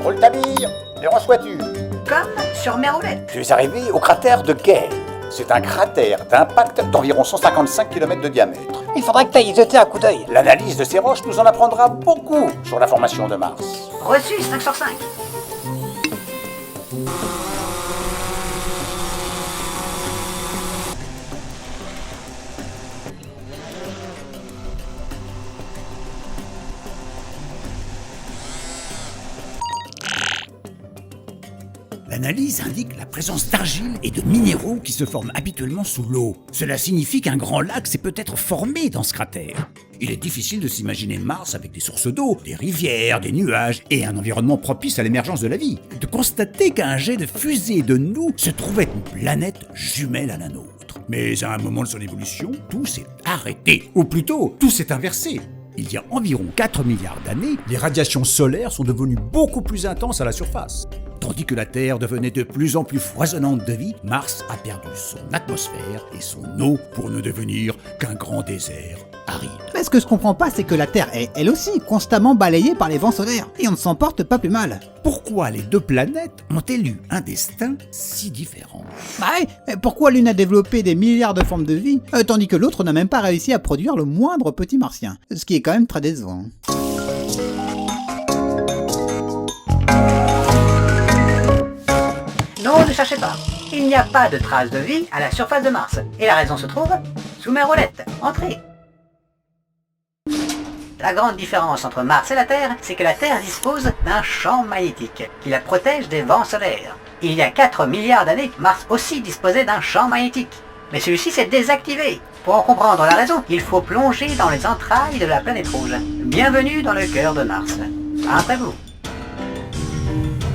Rouletabille, me reçois-tu? Comme sur mes roulettes. Je suis arrivé au cratère de Gale. C'est un cratère d'impact d'environ 155 km de diamètre. Il faudrait que tu ailles y jeter un coup d'œil. L'analyse de ces roches nous en apprendra beaucoup sur la formation de Mars. Reçu 5 sur 5. L'analyse indique la présence d'argile et de minéraux qui se forment habituellement sous l'eau. Cela signifie qu'un grand lac s'est peut-être formé dans ce cratère. Il est difficile de s'imaginer Mars avec des sources d'eau, des rivières, des nuages et un environnement propice à l'émergence de la vie. De constater qu'un jet de fusée de nous se trouvait une planète jumelle à la nôtre. Mais à un moment de son évolution, tout s'est arrêté. Ou plutôt, tout s'est inversé. Il y a environ 4 milliards d'années, les radiations solaires sont devenues beaucoup plus intenses à la surface. Tandis que la Terre devenait de plus en plus foisonnante de vie, Mars a perdu son atmosphère et son eau pour ne devenir qu'un grand désert aride. Mais ce que je comprends pas, c'est que la Terre est, elle aussi, constamment balayée par les vents solaires. Et on ne s'en porte pas plus mal. Pourquoi les deux planètes ont-elles eu un destin si différent? Bah ouais, mais pourquoi l'une a développé des milliards de formes de vie, tandis que l'autre n'a même pas réussi à produire le moindre petit martien? Ce qui est quand même très décevant. Non, ne cherchez pas. Il n'y a pas de traces de vie à la surface de Mars. Et la raison se trouve sous mes roulettes. Entrez. La grande différence entre Mars et la Terre, c'est que la Terre dispose d'un champ magnétique qui la protège des vents solaires. Il y a 4 milliards d'années, Mars aussi disposait d'un champ magnétique. Mais celui-ci s'est désactivé. Pour en comprendre la raison, il faut plonger dans les entrailles de la planète rouge. Bienvenue dans le cœur de Mars. Après vous.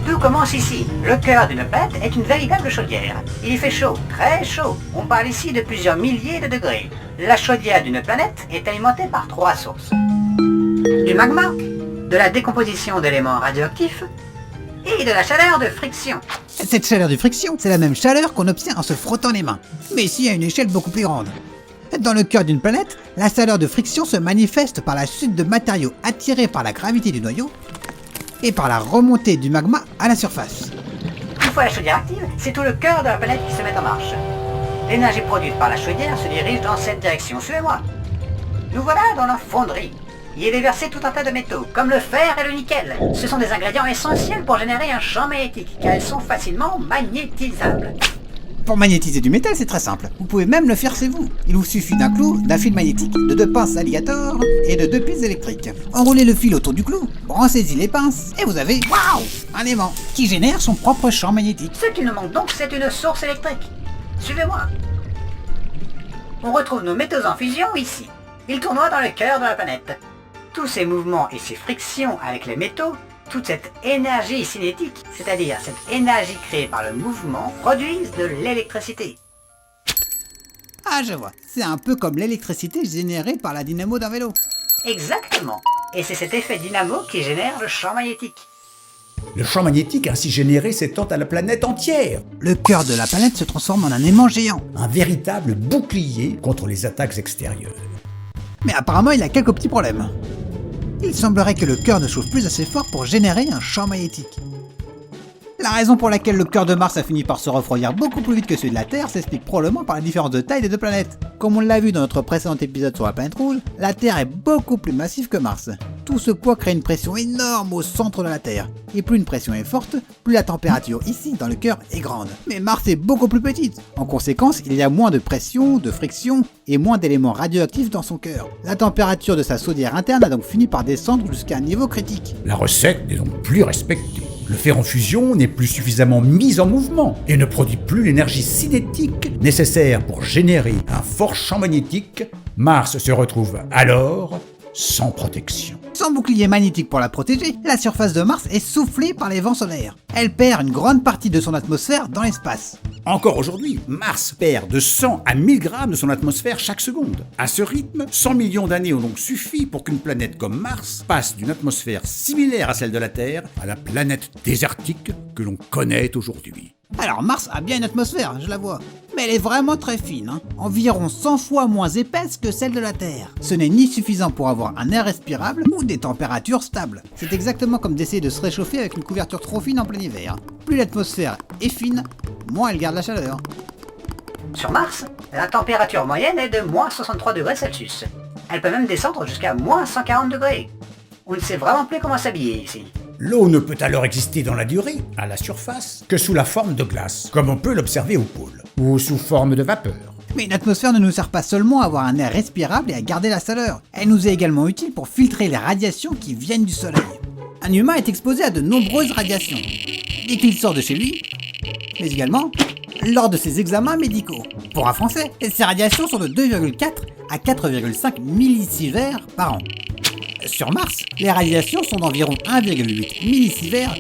Tout commence ici. Le cœur d'une planète est une véritable chaudière. Il y fait chaud, très chaud. On parle ici de plusieurs milliers de degrés. La chaudière d'une planète est alimentée par 3 sources. Du magma, de la décomposition d'éléments radioactifs et de la chaleur de friction. Cette chaleur de friction, c'est la même chaleur qu'on obtient en se frottant les mains, mais ici à une échelle beaucoup plus grande. Dans le cœur d'une planète, la chaleur de friction se manifeste par la chute de matériaux attirés par la gravité du noyau et par la remontée du magma à la surface. Une fois la chaudière active, c'est tout le cœur de la planète qui se met en marche. L'énergie produite par la chaudière se dirige dans cette direction. Suivez-moi. Nous voilà dans la fonderie. Il est déversé tout un tas de métaux, comme le fer et le nickel. Ce sont des ingrédients essentiels pour générer un champ magnétique, car ils sont facilement magnétisables. Pour magnétiser du métal, c'est très simple. Vous pouvez même le faire chez vous. Il vous suffit d'un clou, d'un fil magnétique, de 2 pinces alligator et de 2 piles électriques. Enroulez le fil autour du clou, brancez-y les pinces et vous avez, waouh, un aimant qui génère son propre champ magnétique. Ce qui nous manque donc, c'est une source électrique. Suivez-moi. On retrouve nos métaux en fusion ici. Ils tournoient dans le cœur de la planète. Tous ces mouvements et ces frictions avec les métaux, toute cette énergie cinétique, c'est-à-dire cette énergie créée par le mouvement, produisent de l'électricité. Ah, je vois. C'est un peu comme l'électricité générée par la dynamo d'un vélo. Exactement. Et c'est cet effet dynamo qui génère le champ magnétique. Le champ magnétique ainsi généré s'étend à la planète entière. Le cœur de la planète se transforme en un aimant géant. Un véritable bouclier contre les attaques extérieures. Mais apparemment, il a quelques petits problèmes. Il semblerait que le cœur ne chauffe plus assez fort pour générer un champ magnétique. La raison pour laquelle le cœur de Mars a fini par se refroidir beaucoup plus vite que celui de la Terre s'explique probablement par la différence de taille des deux planètes. Comme on l'a vu dans notre précédent épisode sur la planète rouge, la Terre est beaucoup plus massive que Mars. Tout ce poids crée une pression énorme au centre de la Terre. Et plus une pression est forte, plus la température ici dans le cœur est grande. Mais Mars est beaucoup plus petite. En conséquence, il y a moins de pression, de friction et moins d'éléments radioactifs dans son cœur. La température de sa chaudière interne a donc fini par descendre jusqu'à un niveau critique. La recette n'est donc plus respectée. Le fer en fusion n'est plus suffisamment mis en mouvement et ne produit plus l'énergie cinétique nécessaire pour générer un fort champ magnétique. Mars se retrouve alors sans protection. Sans bouclier magnétique pour la protéger, la surface de Mars est soufflée par les vents solaires. Elle perd une grande partie de son atmosphère dans l'espace. Encore aujourd'hui, Mars perd de 100 à 1000 grammes de son atmosphère chaque seconde. À ce rythme, 100 millions d'années ont donc suffi pour qu'une planète comme Mars passe d'une atmosphère similaire à celle de la Terre à la planète désertique que l'on connaît aujourd'hui. Alors Mars a bien une atmosphère, je la vois. Mais elle est vraiment très fine, hein. Environ 100 fois moins épaisse que celle de la Terre. Ce n'est ni suffisant pour avoir un air respirable ou des températures stables. C'est exactement comme d'essayer de se réchauffer avec une couverture trop fine en plein hiver. Plus l'atmosphère est fine, moins elle garde la chaleur. Sur Mars, la température moyenne est de moins 63 degrés Celsius. Elle peut même descendre jusqu'à moins 140 degrés. On ne sait vraiment plus comment s'habiller ici. L'eau ne peut alors exister dans la durée, à la surface, que sous la forme de glace, comme on peut l'observer au pôle, ou sous forme de vapeur. Mais une atmosphère ne nous sert pas seulement à avoir un air respirable et à garder la chaleur. Elle nous est également utile pour filtrer les radiations qui viennent du soleil. Un humain est exposé à de nombreuses radiations, dès qu'il sort de chez lui, mais également lors de ses examens médicaux. Pour un Français, ces radiations sont de 2,4 à 4,5 millisieverts par an. Sur Mars, les radiations sont d'environ 1,8 millisieverts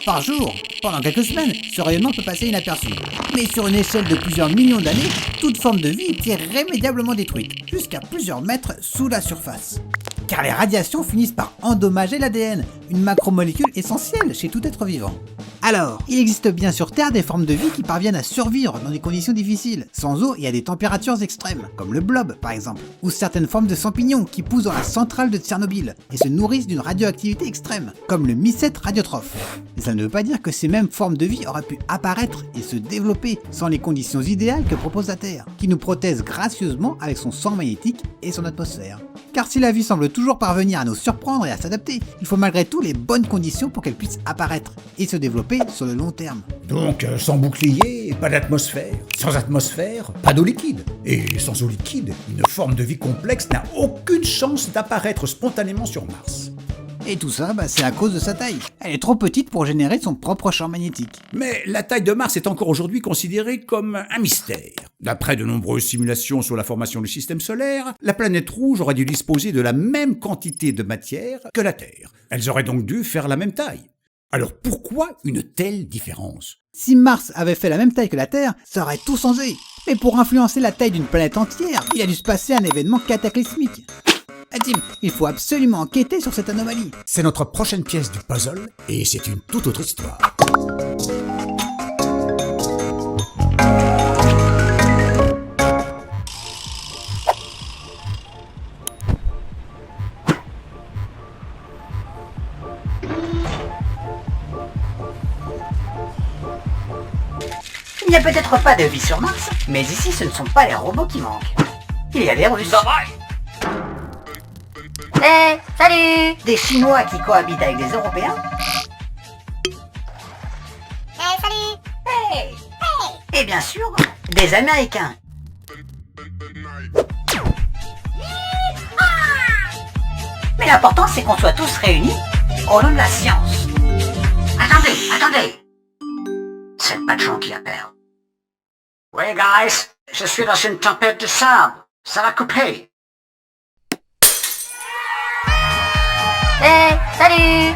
par jour. Pendant quelques semaines, ce rayonnement peut passer inaperçu. Mais sur une échelle de plusieurs millions d'années, toute forme de vie est irrémédiablement détruite, jusqu'à plusieurs mètres sous la surface. Car les radiations finissent par endommager l'ADN, une macromolécule essentielle chez tout être vivant. Alors, il existe bien sur Terre des formes de vie qui parviennent à survivre dans des conditions difficiles, sans eau et à des températures extrêmes, comme le blob par exemple, ou certaines formes de champignons qui poussent dans la centrale de Tchernobyl et se nourrissent d'une radioactivité extrême, comme le mycète radiotrophe. Mais ça ne veut pas dire que ces mêmes formes de vie auraient pu apparaître et se développer sans les conditions idéales que propose la Terre, qui nous protège gracieusement avec son champ magnétique et son atmosphère. Car si la vie semble toujours parvenir à nous surprendre et à s'adapter, il faut malgré tout les bonnes conditions pour qu'elle puisse apparaître et se développer sur le long terme. Donc, sans bouclier, pas d'atmosphère. Sans atmosphère, pas d'eau liquide. Et sans eau liquide, une forme de vie complexe n'a aucune chance d'apparaître spontanément sur Mars. Et tout ça, c'est à cause de sa taille. Elle est trop petite pour générer son propre champ magnétique. Mais la taille de Mars est encore aujourd'hui considérée comme un mystère. D'après de nombreuses simulations sur la formation du système solaire, la planète rouge aurait dû disposer de la même quantité de matière que la Terre. Elles auraient donc dû faire la même taille. Alors pourquoi une telle différence ? Si Mars avait fait la même taille que la Terre, ça aurait tout changé. Mais pour influencer la taille d'une planète entière, il a dû se passer un événement cataclysmique. Tim, il faut absolument enquêter sur cette anomalie. C'est notre prochaine pièce du puzzle, et c'est une toute autre histoire. Il n'y a peut-être pas de vie sur Mars, mais ici ce ne sont pas les robots qui manquent. Il y a des Russes. Hey, salut! Des Chinois qui cohabitent avec des Européens. Hey, salut! Hey! Hey! Et bien sûr, des Américains. Mais l'important c'est qu'on soit tous réunis au nom de la science. Attendez! C'est le patron qui appelle. Oui, guys, je suis dans une tempête de sable. Ça va couper. Hey, salut!